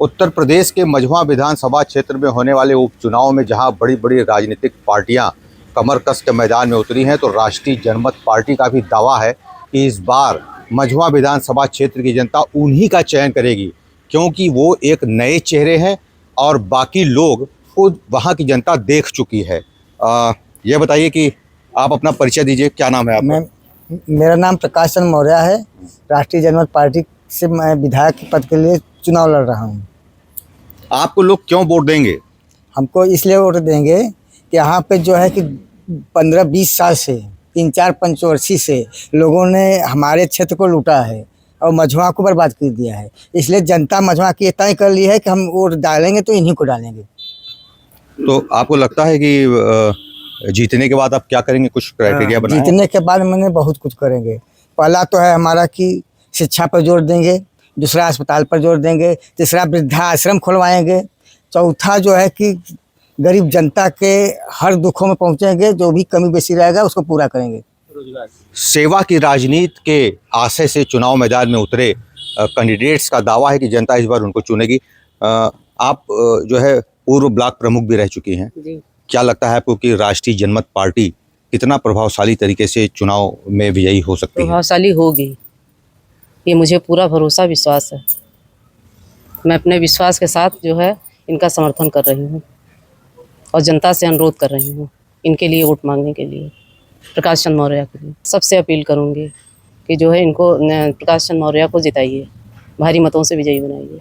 उत्तर प्रदेश के मझवा विधानसभा क्षेत्र में होने वाले उपचुनाव में जहां बड़ी बड़ी राजनीतिक पार्टियां कमर कस के मैदान में उतरी हैं, तो राष्ट्रीय जनमत पार्टी का भी दावा है कि इस बार मझवा विधानसभा क्षेत्र की जनता उन्हीं का चयन करेगी, क्योंकि वो एक नए चेहरे हैं और बाकी लोग खुद वहाँ की जनता देख चुकी है। ये बताइए कि आप अपना परिचय दीजिए, क्या नाम है आपका? मेरा नाम प्रकाश चंद्र मौर्य है। राष्ट्रीय जनमत पार्टी से मैं विधायक के पद के लिए चुनाव लड़ रहा हूँ। आपको लोग क्यों वोट देंगे? हमको इसलिए वोट देंगे कि यहाँ पे जो है कि 15-20 साल से 3-4 पंचवर्षीय से लोगों ने हमारे क्षेत्र को लूटा है और मझवा को बर्बाद कर दिया है। इसलिए जनता मझवा की तय कर ली है कि हम वोट डालेंगे तो इन्हीं को डालेंगे। तो आपको लगता है कि जीतने के बाद आप क्या करेंगे? कुछ क्राइटेरिया बनाएं? जीतने के बाद मैंने बहुत कुछ करेंगे। पहला तो है हमारा कि शिक्षा पर जोर देंगे, दूसरा अस्पताल पर जोर देंगे, तीसरा वृद्धाश्रम खुलवाएंगे, चौथा जो है कि गरीब जनता के हर दुखों में पहुंचेंगे, जो भी कमी बेसी रहेगा उसको पूरा करेंगे। सेवा की राजनीति के आशय से चुनाव मैदान में उतरे कैंडिडेट्स का दावा है कि जनता इस बार उनको चुनेगी। आप जो है पूर्व ब्लॉक प्रमुख भी रह चुकी हैं जी। क्या लगता है आपको कि राष्ट्रीय जनमत पार्टी कितना प्रभावशाली तरीके से चुनाव में विजयी हो सकती है? प्रभावशाली होगी, ये मुझे पूरा भरोसा विश्वास है। मैं अपने विश्वास के साथ जो है इनका समर्थन कर रही हूँ और जनता से अनुरोध कर रही हूँ इनके लिए वोट मांगने के लिए, प्रकाश चंद्र मौर्य के लिए। सबसे अपील करूँगी कि जो है इनको प्रकाश चंद्र मौर्य को जिताइए, भारी मतों से विजयी बनाइए।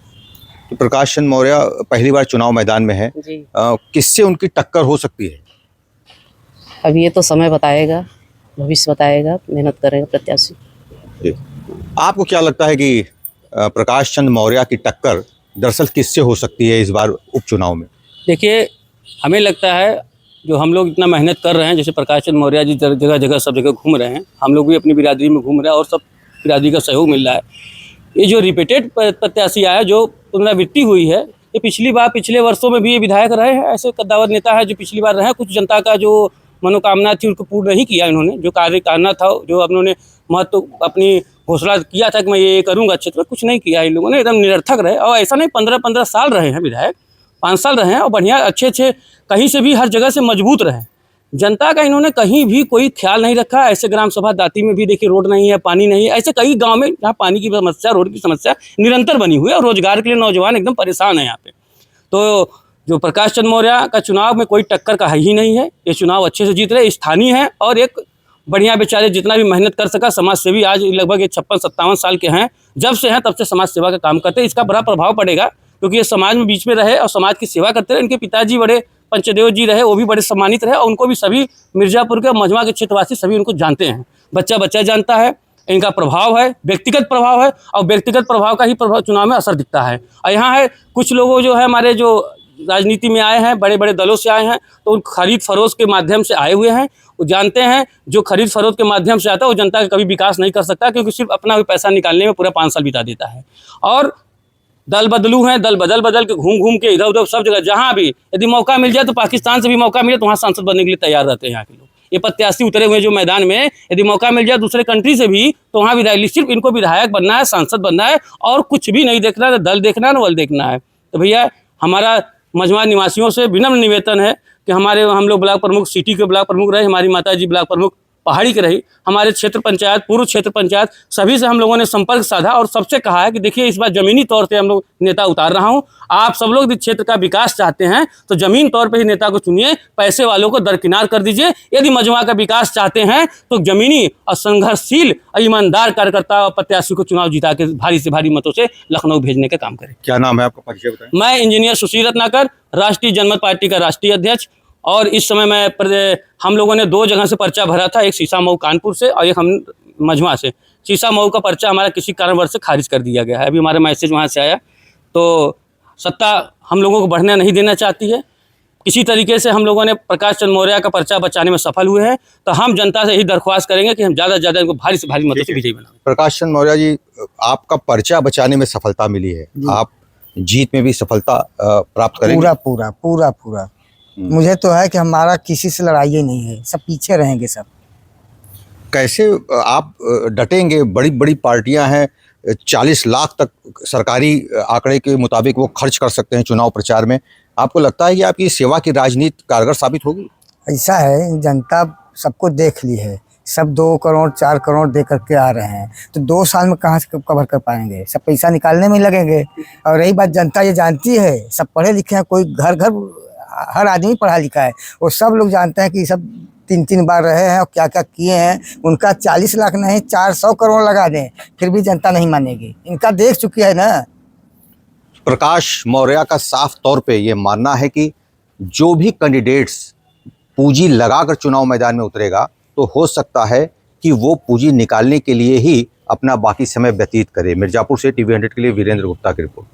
तो प्रकाश चंद्र मौर्य पहली बार चुनाव मैदान में है जी। किससे उनकी टक्कर हो सकती है? अब ये तो समय बताएगा, भविष्य बताएगा, मेहनत करेगा प्रत्याशी। आपको क्या लगता है कि प्रकाश चंद्र मौर्य की टक्कर दरअसल किससे हो सकती है इस बार उपचुनाव में? देखिए, हमें लगता है जो हम लोग इतना मेहनत कर रहे हैं, जैसे प्रकाश चंद्र मौर्य जी जगह जगह सब जगह घूम रहे हैं, हम लोग भी अपनी बिरादरी में घूम रहे हैं और सब बिरादरी का सहयोग मिल रहा है। ये जो रिपीटेड प्रत्याशी आया, जो पुनरावृत्ति हुई है, ये पिछले वर्षों में भी ये विधायक रहे हैं। ऐसे कद्दावर नेता है जो पिछली बार रहे, कुछ जनता का जो मनोकामना थी उनको पूर्ण नहीं किया इन्होंने। जो कार्य करना था, जो उन्होंने महत्व अपनी घोषणा किया था कि मैं ये करूँगा क्षेत्र में, कुछ नहीं किया इन लोगों ने, एकदम निरर्थक रहे। और ऐसा नहीं 15-15 साल रहे हैं विधायक, 5 साल रहे हैं और बढ़िया अच्छे कहीं से भी हर जगह से मजबूत रहे। जनता का इन्होंने कहीं भी कोई ख्याल नहीं रखा। ऐसे ग्राम सभा दाती में भी देखिए रोड नहीं है, पानी नहीं है। ऐसे कई गांव में जहाँ पानी की समस्या, रोड की समस्या निरंतर बनी हुई है और रोजगार के लिए नौजवान एकदम परेशान है यहाँ पे। तो जो प्रकाश चंद्र मौर्य का चुनाव में कोई टक्कर का है ही नहीं है। ये चुनाव अच्छे से जीत रहे, स्थानीय है और एक बढ़िया बेचारे जितना भी मेहनत कर सका समाज सेवी। आज लगभग ये 56-57 साल के हैं, जब से हैं तब से समाज सेवा का काम करते हैं। इसका बड़ा प्रभाव पड़ेगा क्योंकि ये समाज में बीच में रहे और समाज की सेवा करते रहे। इनके पिताजी बड़े पंचदेव जी रहे, वो भी बड़े सम्मानित रहे और उनको भी सभी मिर्जापुर के मझवा के क्षेत्रवासी सभी उनको जानते हैं। बच्चा जानता है। इनका प्रभाव है, व्यक्तिगत प्रभाव है और व्यक्तिगत प्रभाव का ही प्रभाव चुनाव में असर दिखता है। और यहाँ है कुछ लोगों जो है हमारे जो राजनीति में आए हैं, बड़े बड़े दलों से आए हैं, तो उन खरीद फरोख्त के माध्यम से आए हुए हैं। वो जानते हैं जो खरीद फरोख्त के माध्यम से आता है वो जनता का कभी विकास नहीं कर सकता, क्योंकि सिर्फ अपना भी पैसा निकालने में पूरा 5 साल बिता देता है। और दल बदलू हैं, दल बदल के घूम के इधर उधर सब जगह, जहाँ भी यदि मौका मिल जाए तो पाकिस्तान से भी मौका मिले तो वहाँ सांसद बनने के लिए तैयार रहते हैं यहाँ के लोग। ये प्रत्याशी उतरे हुए जो मैदान में, यदि मौका मिल जाए दूसरे कंट्री से भी तो वहाँ विधायक, सिर्फ इनको विधायक बनना है, सांसद बनना है और कुछ भी नहीं देखना है, दल देखना है, न बल देखना है। तो भैया हमारा मझवा निवासियों से विनम्र निवेदन है कि हम लोग ब्लॉक प्रमुख, सिटी के ब्लॉक प्रमुख रहे, हमारी माता जी ब्लॉक प्रमुख पहाड़ी के रही, हमारे क्षेत्र पंचायत, पूर्व क्षेत्र पंचायत सभी से हम लोगों ने संपर्क साधा और सबसे कहा है कि देखिए इस बार ज़मीनी तौर पे हम लोग नेता उतार रहा हूं। आप सब लोग क्षेत्र का विकास चाहते हैं तो ज़मीन तौर पे ही नेता को चुनिए, पैसे वालों को दरकिनार कर दीजिए। यदि मझवा का विकास चाहते हैं तो ज़मीनी और संघर्षशील और ईमानदार कार्यकर्ता और प्रत्याशी को चुनाव जिता के भारी से भारी मतों से लखनऊ भेजने का काम करें। क्या नाम है आपका? परिचय बताएं। मैं इंजीनियर सुशील रत्नाकर, राष्ट्रीय जनमत पार्टी का राष्ट्रीय अध्यक्ष। और इस समय हम लोगों ने 2 जगह से पर्चा भरा था, एक शीशा मऊ कानपुर से और एक हम मझवा से। शीशा मऊ का पर्चा हमारा किसी कारणवश से खारिज कर दिया गया है। अभी हमारा मैसेज वहाँ से आया। तो सत्ता हम लोगों को बढ़ने नहीं देना चाहती है। किसी तरीके से हम लोगों ने प्रकाश चंद्र मौर्य का पर्चा बचाने में सफल हुए हैं, तो हम जनता से यही दरख्वास्त करेंगे कि हम ज़्यादा से ज़्यादा इनको भारी से भारी मतों से विजयी बनाएं। प्रकाश चंद्र मौर्य जी, आपका पर्चा बचाने में सफलता मिली है, आप जीत में भी सफलता प्राप्त करेंगे? पूरा मुझे तो है कि हमारा किसी से लड़ाई ही नहीं है, सब पीछे रहेंगे सब। कैसे आप डटेंगे? बड़ी बड़ी पार्टियां हैं, 40 लाख तक सरकारी आंकड़े के मुताबिक वो खर्च कर सकते हैं चुनाव प्रचार में। आपको लगता है कि आपकी सेवा की राजनीति कारगर साबित होगी? ऐसा है, जनता सबको देख ली है, सब 2 करोड़ 4 करोड़ दे करके आ रहे हैं, तो 2 साल में कहाँ से कवर कर पाएंगे? सब पैसा निकालने में ही लगेंगे। और रही बात, जनता ये जानती है, सब पढ़े लिखे हैं, कोई घर घर हर आदमी पढ़ा लिखा है, वो सब लोग जानते हैं कि सब 3-3 बार रहे हैं और क्या क्या किए हैं। उनका 40 लाख नहीं 400 करोड़ लगा दें, फिर भी जनता नहीं मानेगी, इनका देख चुकी है ना। प्रकाश मौर्य का साफ तौर पे ये मानना है कि जो भी कैंडिडेट्स पूंजी लगाकर चुनाव मैदान में उतरेगा तो हो सकता है कि वो पूंजी निकालने के लिए ही अपना बाकी समय व्यतीत करे। मिर्ज़ापुर से TV 100 के लिए वीरेंद्र गुप्ता की रिपोर्ट।